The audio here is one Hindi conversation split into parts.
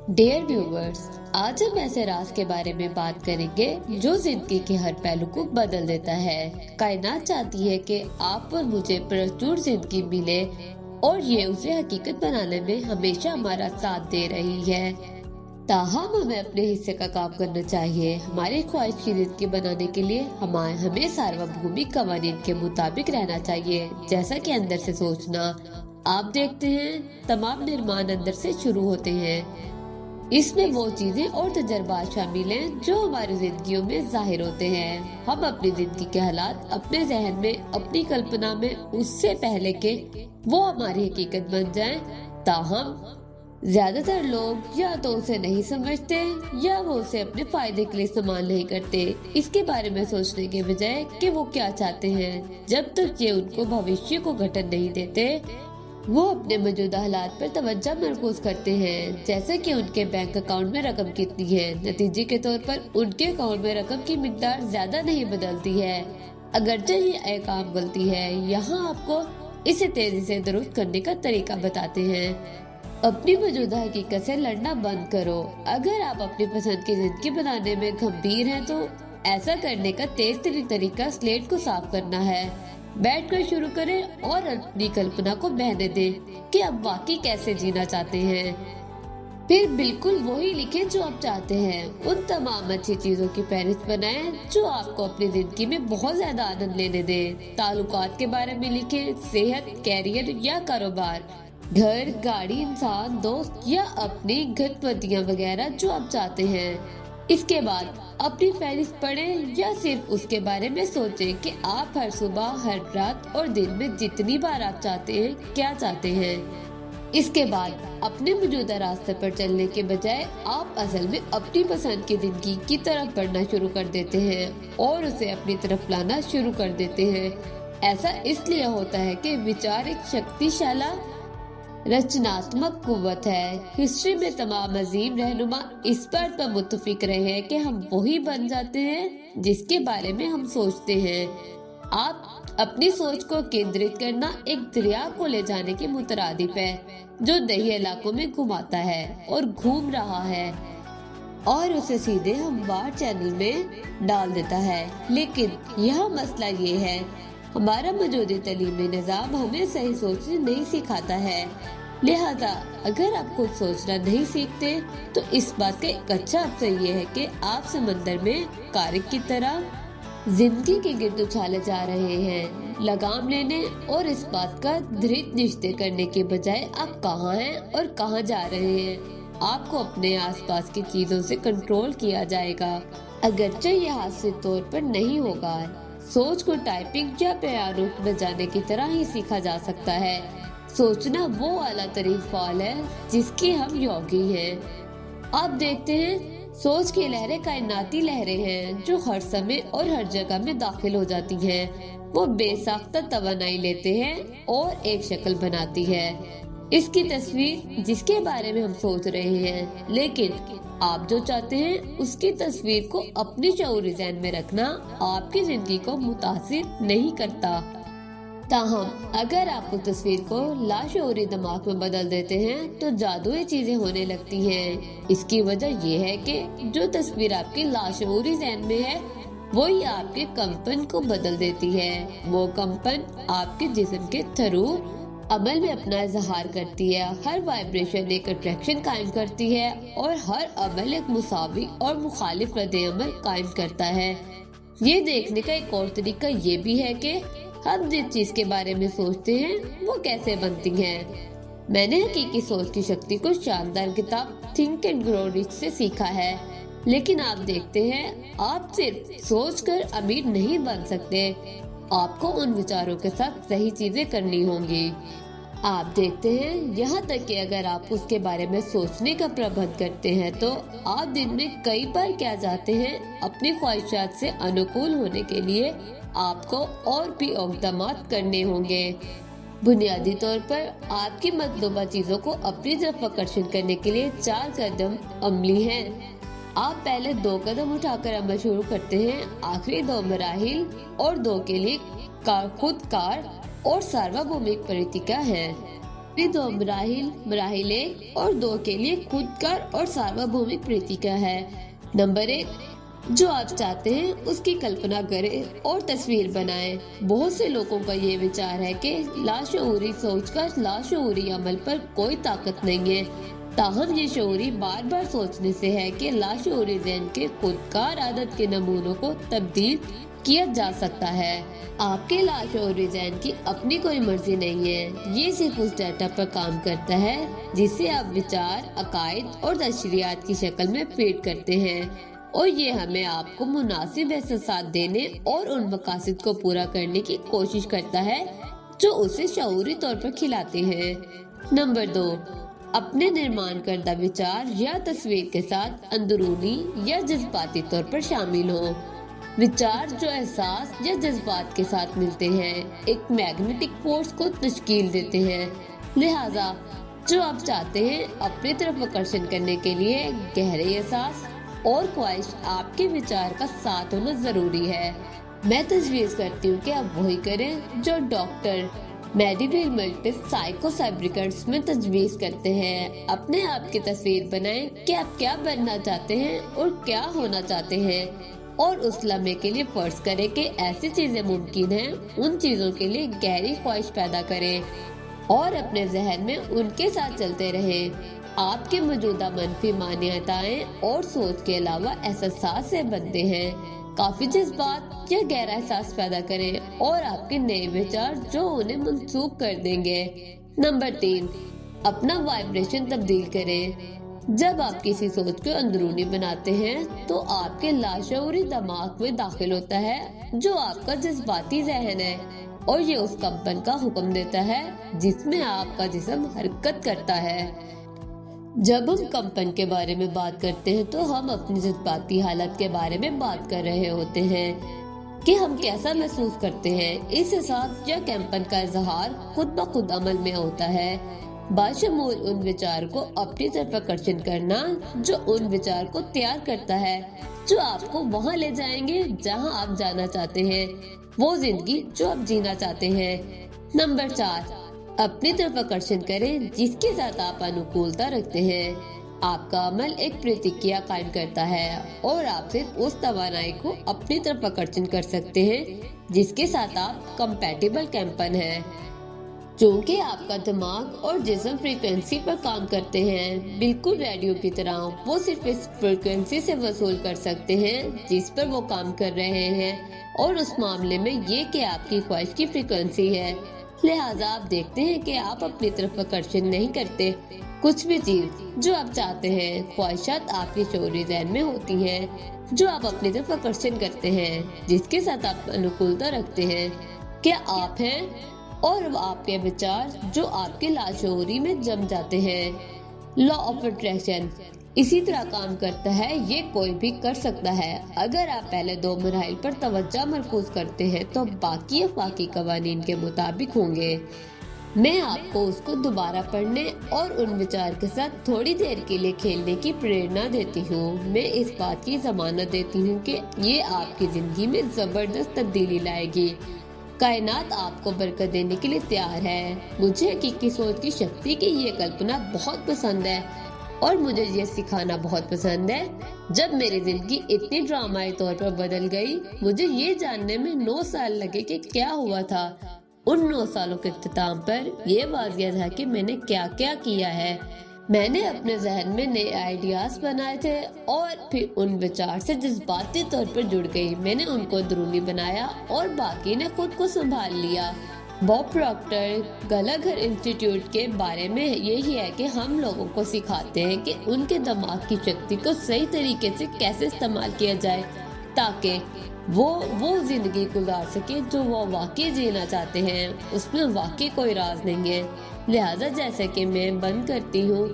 डियर व्यूवर्स, आज हम ऐसे राज के बारे में बात करेंगे जो जिंदगी के हर पहलू को बदल देता है। कायनात चाहती है कि आप और मुझे प्रचुर जिंदगी मिले और ये उसे हकीकत बनाने में हमेशा हमारा साथ दे रही है। ताहम हमें अपने हिस्से का काम करना चाहिए। हमारी ख्वाहिश की जिंदगी बनाने के लिए हमें सार्वभौमिक कवानीन के मुताबिक रहना चाहिए, जैसा कि अंदर से सोचना। आप देखते हैं, तमाम निर्माण अंदर से शुरू होते हैं। इसमें वो चीजें और तजर्बात शामिल हैं जो हमारी जिंदगियों में जाहिर होते हैं। हम अपनी जिंदगी के हालात अपने जहन में, अपनी कल्पना में उससे पहले के वो हमारी हकीकत बन जाएं। ताहम ज्यादातर लोग या तो उसे नहीं समझते या वो उसे अपने फायदे के लिए इस्तेमाल नहीं करते, इसके बारे में सोचने के बजाय कि वो क्या चाहते हैं। जब तक ये उनको भविष्य को गठन नहीं देते, वो अपने मौजूदा हालात पर तवज्जो मरकूज करते हैं, जैसे कि उनके बैंक अकाउंट में रकम कितनी है। नतीजे के तौर पर उनके अकाउंट में रकम की मिकदार ज्यादा नहीं बदलती है, अगरचे ये एक आम गलती है। यहाँ आपको इसे तेजी से दुरुस्त करने का तरीका बताते हैं। अपनी मौजूदा हकीकत से लड़ना बंद करो। अगर आप अपनी पसंद की जिंदगी बनाने में गंभीर हैं, तो ऐसा करने का तेज तरीन तरीका स्लेट को साफ करना है। बैठकर शुरू करें और अपनी कल्पना को बहने दें कि आप वाकई कैसे जीना चाहते हैं। फिर बिल्कुल वही लिखें जो आप चाहते हैं। उन तमाम अच्छी चीजों की फहरिस्त बनाएं जो आपको अपनी जिंदगी में बहुत ज्यादा आनंद लेने दें। ताल्लुकात के बारे में लिखें, सेहत, कैरियर या कारोबार, घर, गाड़ी, इंसान, दोस्त या अपनी गतिविधियां वगैरह जो आप चाहते हैं। इसके बाद अपनी फहरिस्त पढ़ें या सिर्फ उसके बारे में सोचें कि आप हर सुबह, हर रात और दिन में जितनी बार आप चाहते हैं क्या चाहते हैं। इसके बाद अपने मौजूदा रास्ते पर चलने के बजाय आप असल में अपनी पसंद की जिंदगी की तरफ बढ़ना शुरू कर देते हैं और उसे अपनी तरफ लाना शुरू कर देते हैं। ऐसा इसलिए होता है कि विचार एक शक्तिशाली रचनात्मक कुव्वत है। हिस्ट्री में तमाम अजीम रहनुमा इस बात पर मुत्तफिक रहे हैं कि हम वही बन जाते हैं जिसके बारे में हम सोचते हैं। आप अपनी सोच को केंद्रित करना एक दरिया को ले जाने के मुतरादिफ है जो दही इलाकों में घुमाता है और घूम रहा है और उसे सीधे हमवार चैनल में डाल देता है। लेकिन यह मसला ये है, हमारा मौजूदा तालीमी निज़ाम हमें सही सोचना नहीं सिखाता है। लिहाजा अगर आप खुद सोचना नहीं सीखते, तो इस बात का एक अच्छा अवसर ये है कि आप समंदर में कारक की तरह जिंदगी के गिर्द उछाले जा रहे हैं। लगाम लेने और इस बात का दृढ़ निश्चय करने के बजाय आप कहाँ हैं और कहाँ जा रहे हैं। आपको अपने आसपास की चीजों से कंट्रोल किया जाएगा, अगरचे यह हासिल तौर पर नहीं होगा। सोच को टाइपिंग या पियानो बजाने की तरह ही सीखा जा सकता है। सोचना वो आला तरीन फ़ाल है जिसकी हम योगी हैं। आप देखते हैं, सोच की लहरें कायनाती लहरें हैं जो हर समय और हर जगह में दाखिल हो जाती हैं। वो बेसाख्ता तवानाई लेते हैं और एक शक्ल बनाती है इसकी तस्वीर जिसके बारे में हम सोच रहे हैं। लेकिन आप जो चाहते हैं उसकी तस्वीर को अपनी शऊरी ज़हन में रखना आपकी जिंदगी को मुतासिर नहीं करता। ताहम अगर आप उस तस्वीर को लाशऊरी दिमाग में बदल देते हैं, तो जादुई चीजें होने लगती हैं। इसकी वजह यह है कि जो तस्वीर आपकी लाशऊरी ज़हन में है, वही आपके कंपन को बदल देती है। वो कंपन आपके जिस्म के थ्रू अमल में अपना इजहार करती है। हर वाइब्रेशन एक अट्रैक्शन कायम करती है और हर अमल एक मुसावी और मुखालिफ रद्द-ए-अमल कायम करता है। ये देखने का एक और तरीका ये भी है कि हम जिस चीज के बारे में सोचते हैं वो कैसे बनती है। मैंने हकीकी सोच की शक्ति को शानदार किताब थिंक एंड ग्रो रिच से सीखा है। लेकिन आप देखते हैं, आप सिर्फ सोचकर अमीर नहीं बन सकते, आपको उन विचारों के साथ सही चीजें करनी होंगी। आप देखते हैं, यहाँ तक कि अगर आप उसके बारे में सोचने का प्रबंध करते हैं, तो आप दिन में कई बार क्या चाहते हैं, अपनी ख्वाहिशात से अनुकूल होने के लिए आपको और भी इक़दामात करने होंगे। बुनियादी तौर पर आपकी मतलूबा चीजों को अपनी तरफ आकर्षित करने के लिए 4 कदम अमली हैं। आप पहले 2 कदम उठाकर अमल शुरू करते हैं, आखिरी 2 मराहिल और 2 के लिए खुद कार और सार्वभौमिक प्रतिक्रिया है। अपनी दो मराहिल 1 और 2 के लिए खुदकार और सार्वभौमिक प्रतीका है। नंबर 1, जो आप चाहते हैं उसकी कल्पना करें और तस्वीर बनाएं। बहुत से लोगों का ये विचार है कि लाशऊरी सोच का लाशऊरी अमल पर कोई ताकत नहीं है, ताहम ये शऊरी बार बार सोचने से है कि लाशऊरी ज़हन के खुदकार आदत के नमूनों को तब्दील किया जा सकता है। आपके लाशऊरी ज़हन की अपनी कोई मर्जी नहीं है, ये सिर्फ उस डाटा पर काम करता है जिसे आप विचार, अकायद और नशरियात की शक्ल में फीड करते हैं, और ये हमें आपको मुनासिब एहसास देने और उन मकासद को पूरा करने की कोशिश करता है जो उसे शऊरी तौर पर खिलाते हैं। नंबर 2, अपने निर्माण करदा विचार या तस्वीर के साथ अंदरूनी या जज्बाती तौर पर शामिल हो। विचार जो एहसास या जज्बात के साथ मिलते हैं एक मैग्नेटिक फोर्स को तश्कील देते हैं, लिहाजा जो आप चाहते हैं अपनी तरफ आकर्षण करने के लिए गहरे एहसास और ख्वाहिश आपके विचार का साथ होना जरूरी है। मैं तजवीज़ करती हूँ कि आप वही करें जो डॉक्टर मेडिकल मल्टी साइकोसैब्रिकर्स में तजवीज़ करते हैं। अपने आप की तस्वीर बनाएं कि आप क्या बनना चाहते हैं और क्या होना चाहते हैं, और उस लम्हे के लिए फर्ज करें कि ऐसी चीजें मुमकिन हैं। उन चीजों के लिए गहरी ख्वाहिश पैदा करें और अपने जहन में उनके साथ चलते रहें। आपके मौजूदा मनफी मान्यताएं और सोच के अलावा एहसास से बनते हैं। काफी जज्बात या गहरा एहसास पैदा करें और आपके नए विचार जो उन्हें मंसूब कर देंगे। नंबर 3, अपना वाइब्रेशन तब्दील करें। जब आप किसी सोच को अंदरूनी बनाते हैं तो आपके लाशऊरी दिमाग में दाखिल होता है जो आपका जज्बाती जहन है, और ये उस कंपन का हुक्म देता है जिसमें आपका जिस्म हरकत करता है। जब हम कंपन के बारे में बात करते हैं तो हम अपनी जज्बाती हालत के बारे में बात कर रहे होते हैं कि हम कैसा महसूस करते हैं। इस एहसास या कंपन का इजहार खुद ब खुद अमल में होता है, बाशमूल उन विचार को अपनी तरफ आकर्षण करना जो उन विचार को तैयार करता है जो आपको वहाँ ले जाएंगे जहाँ आप जाना चाहते हैं, वो जिंदगी जो आप जीना चाहते हैं। नंबर 4, अपनी तरफ आकर्षण करें जिसके साथ आप अनुकूलता रखते हैं। आपका अमल एक प्रतिक्रिया कायम करता है और आप सिर्फ उस तवानाई को अपनी तरफ आकर्षण कर सकते हैं जिसके साथ आप कंपैटिबल कंपन है। चूंकि आपका दिमाग और जिस्म फ्रीक्वेंसी पर काम करते हैं, बिल्कुल रेडियो की तरह, वो सिर्फ इस फ्रीक्वेंसी से वसूल कर सकते हैं जिस पर वो काम कर रहे हैं, और उस मामले में ये कि आपकी ख्वाहिश की फ्रीक्वेंसी है। लिहाजा आप देखते हैं कि आप अपनी तरफ आकर्षण नहीं करते। कुछ भी चीज जो आप चाहते हैं, ख्वाहिशात आपके शऊरी ज़हन में होती हैं जो आप अपनी तरफ आकर्षण करते हैं, जिसके साथ आप अनुकूलता रखते हैं। क्या आप हैं और आपके विचार जो आपके लाशऊरी में जम जाते हैं। लॉ ऑफ अट्रैक्शन इसी तरह काम करता है, ये कोई भी कर सकता है। अगर आप पहले 2 मराहिल पर तवज्जो मरकूज करते हैं तो बाकी अखलाकी कवानीन के मुताबिक होंगे। मैं आपको उसको दोबारा पढ़ने और उन विचार के साथ थोड़ी देर के लिए खेलने की प्रेरणा देती हूँ। मैं इस बात की जमानत देती हूँ कि ये आपकी जिंदगी में जबरदस्त तब्दीली लाएगी। कायनात आपको बरकत देने के लिए तैयार है। मुझे हकीकी सोच की शक्ति की ये कल्पना बहुत पसंद है और मुझे ये सिखाना बहुत पसंद है। जब मेरी जिंदगी इतनी ड्रामाई तौर पर बदल गई, मुझे ये जानने में 9 साल लगे कि क्या हुआ था। उन 9 सालों के इख्तिताम पर यह वाज़िया था कि मैंने क्या क्या किया है। मैंने अपने जहन में नए आइडियाज बनाए थे और फिर उन विचार से जज्बाती तौर पर जुड़ गई। मैंने उनको अंदरूनी बनाया और बाकी ने खुद को संभाल लिया। बॉब प्रॉक्टर गलाघर इंस्टीट्यूट के बारे में यही है कि हम लोगों को सिखाते हैं कि उनके दिमाग की शक्ति को सही तरीके से कैसे इस्तेमाल किया जाए ताकि वो जिंदगी गुजार सके जो वो वाकई जीना चाहते हैं। उसमें वाकई कोई राज नहीं है। लिहाजा जैसे कि मैं बंद करती हूँ,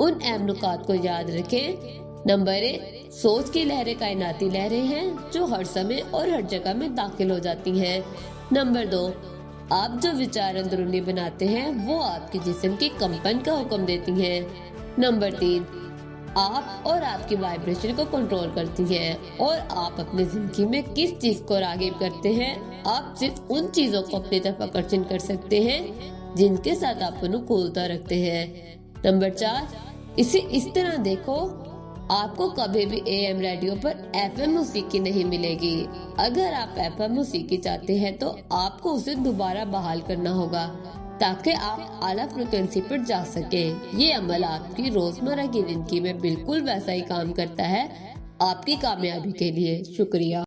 उन अहम नुकात को याद रखें। नंबर 1, सोच की लहरें कायनाती लहरें हैं जो हर समय और हर जगह में दाखिल हो जाती हैं। नंबर 2, आप जो विचार अंदरूनी बनाते हैं वो आपके जिस्म के कंपन का हुक्म देती हैं। नंबर 3, आप और आपकी वाइब्रेशन को कंट्रोल करती हैं और आप अपनी जिंदगी में किस चीज को रागिब करते हैं। आप सिर्फ उन चीजों को अपनी तरफ आकर्षण कर सकते हैं जिनके साथ आप अनुकूलता रखते हैं। नंबर 4, इसे इस तरह देखो, आपको कभी भी AM रेडियो पर FM मौसीकी नहीं मिलेगी। अगर आप FM मौसीकी चाहते हैं तो आपको उसे दोबारा बहाल करना होगा ताकि आप आला फ्रिक्वेंसी पर जा सके। ये अमल आपकी रोजमर्रा की जिंदगी में बिल्कुल वैसा ही काम करता है। आपकी कामयाबी के लिए शुक्रिया।